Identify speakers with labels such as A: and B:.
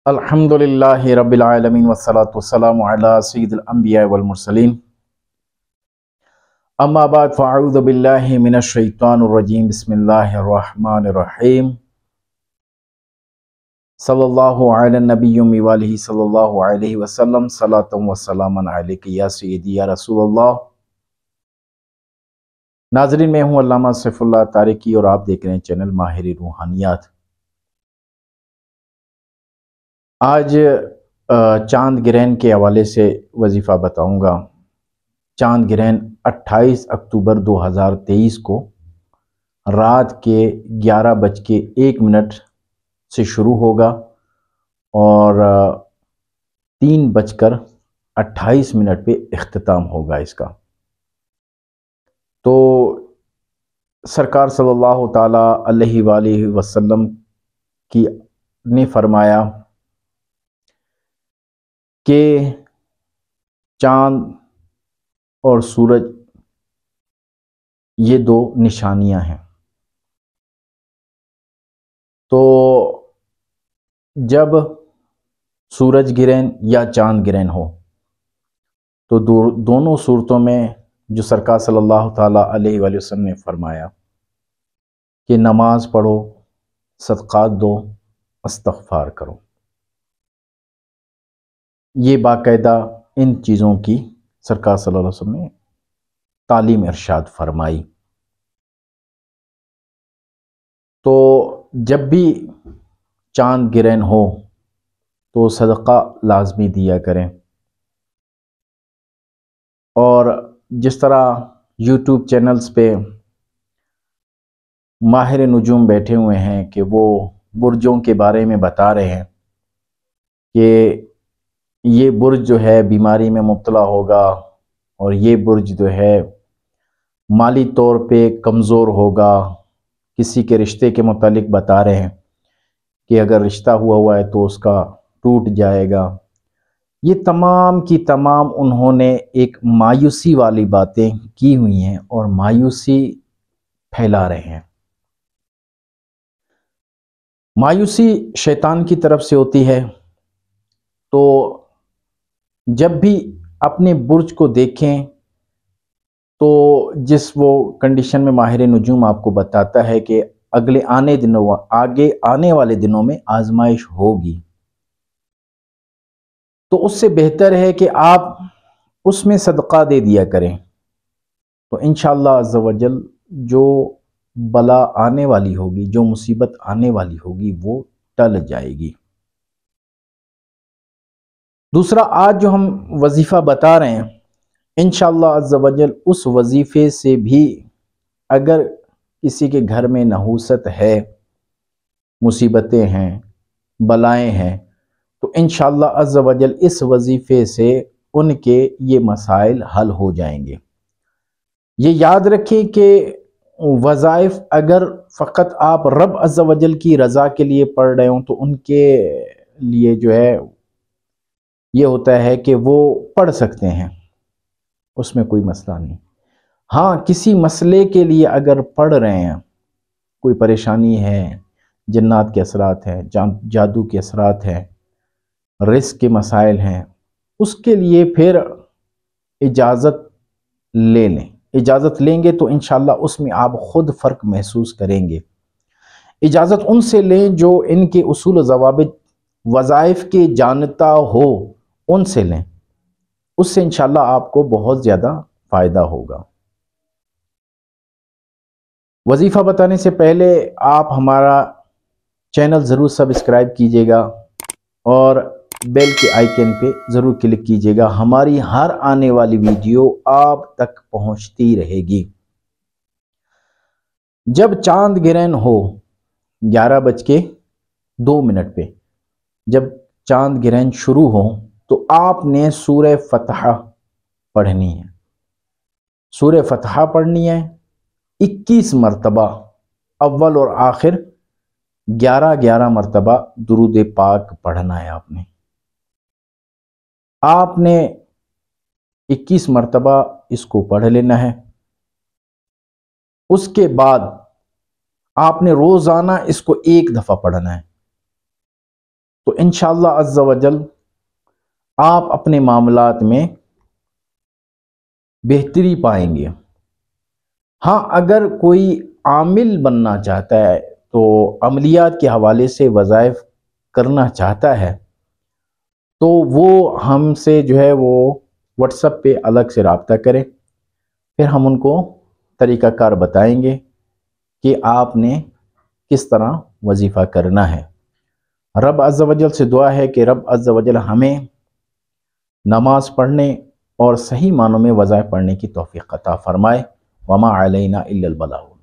A: الحمدللہ رب العالمین والصلاة والسلام علی سید الانبیاء والمرسلین اما بعد فاعوذ باللہ من الشیطان الرجیم بسم اللہ الرحمن الرحیم صلی اللہ علی النبی والہ صلی اللہ علیہ وسلم صلاۃ و سلاما علیک یا سیدی یا رسول اللہ۔ ناظرین، میں ہوں علامہ سیف اللہ طارقی اور آپ دیکھ رہے ہیں چینل ماہر روحانیات۔ آج چاند گرہن کے حوالے سے وظیفہ بتاؤں گا۔ چاند گرہن 28 اکتوبر 2023 کو رات کے 11:01 سے شروع ہوگا اور 3:28 پہ اختتام ہوگا اس کا۔ تو سرکار صلی اللہ تعالیٰ علیہ وآلہ وسلم نے فرمایا کہ چاند اور سورج یہ دو نشانیاں ہیں۔ تو جب سورج گرہن یا چاند گرہن ہو تو دونوں صورتوں میں جو سرکار صلی اللہ تعالیٰ علیہ وآلہ وسلم نے فرمایا کہ نماز پڑھو، صدقات دو، استغفار کرو، یہ باقاعدہ ان چیزوں کی سرکار صلی اللہ علیہ وسلم نے تعلیم ارشاد فرمائی۔ تو جب بھی چاند گرہن ہو تو صدقہ لازمی دیا کریں، اور جس طرح یوٹیوب چینلز پہ ماہر نجوم بیٹھے ہوئے ہیں کہ وہ برجوں کے بارے میں بتا رہے ہیں کہ یہ برج جو ہے بیماری میں مبتلا ہوگا اور یہ برج جو ہے مالی طور پہ کمزور ہوگا، کسی کے رشتے کے متعلق بتا رہے ہیں کہ اگر رشتہ ہوا ہے تو اس کا ٹوٹ جائے گا۔ یہ تمام کی تمام انہوں نے ایک مایوسی والی باتیں کی ہوئی ہیں اور مایوسی پھیلا رہے ہیں۔ مایوسی شیطان کی طرف سے ہوتی ہے۔ تو جب بھی اپنے برج کو دیکھیں تو جس وہ کنڈیشن میں ماہر نجوم آپ کو بتاتا ہے کہ آگے آنے والے دنوں میں آزمائش ہوگی، تو اس سے بہتر ہے کہ آپ اس میں صدقہ دے دیا کریں، تو انشاءاللہ عز و جل جو بلا آنے والی ہوگی، جو مصیبت آنے والی ہوگی وہ ٹل جائے گی۔ دوسرا، آج جو ہم وظیفہ بتا رہے ہیں انشاءاللہ عز و جل اس وظیفے سے بھی اگر کسی کے گھر میں نحوست ہے، مصیبتیں ہیں، بلائیں ہیں، تو انشاءاللہ عز و جل اس وظیفے سے ان کے یہ مسائل حل ہو جائیں گے۔ یہ یاد رکھیں کہ وظائف اگر فقط آپ رب عز و جل کی رضا کے لیے پڑھ رہے ہوں تو ان کے لیے جو ہے یہ ہوتا ہے کہ وہ پڑھ سکتے ہیں، اس میں کوئی مسئلہ نہیں۔ ہاں، کسی مسئلے کے لیے اگر پڑھ رہے ہیں، کوئی پریشانی ہے، جنات کے اثرات ہیں، جادو کے اثرات ہیں، رزق کے مسائل ہیں، اس کے لیے پھر اجازت لے لیں۔ اجازت لیں گے تو انشاءاللہ اس میں آپ خود فرق محسوس کریں گے۔ اجازت ان سے لیں جو ان کے اصول و ضوابط وظائف کے جانتا ہو، ان سے لیں، اس سے انشاءاللہ آپ کو بہت زیادہ فائدہ ہوگا۔ وظیفہ بتانے سے پہلے آپ ہمارا چینل ضرور سبسکرائب کیجئے گا اور بیل کے آئیکن پہ ضرور کلک کیجئے گا، ہماری ہر آنے والی ویڈیو آپ تک پہنچتی رہے گی۔ جب چاند گرہن ہو 11:02 پہ، جب چاند گرہن شروع ہو تو آپ نے سورہ فتح پڑھنی ہے۔ سورہ فتح پڑھنی ہے 21 مرتبہ، اول اور آخر 11 مرتبہ درود پاک پڑھنا ہے۔ آپ نے 21 مرتبہ اس کو پڑھ لینا ہے۔ اس کے بعد آپ نے روزانہ اس کو 1 دفعہ پڑھنا ہے۔ تو انشاءاللہ عز و جل آپ اپنے معاملات میں بہتری پائیں گے۔ ہاں، اگر کوئی عامل بننا چاہتا ہے تو عملیات کے حوالے سے وظائف کرنا چاہتا ہے تو وہ ہم سے جو ہے وہ واٹس ایپ پہ الگ سے رابطہ کرے، پھر ہم ان کو طریقہ کار بتائیں گے کہ آپ نے کس طرح وظیفہ کرنا ہے۔ رب عز و جل سے دعا ہے کہ رب عز و جل ہمیں نماز پڑھنے اور صحیح معنوں میں وظائف پڑھنے کی توفیق عطا فرمائے۔ وما علینا الا البلاغ۔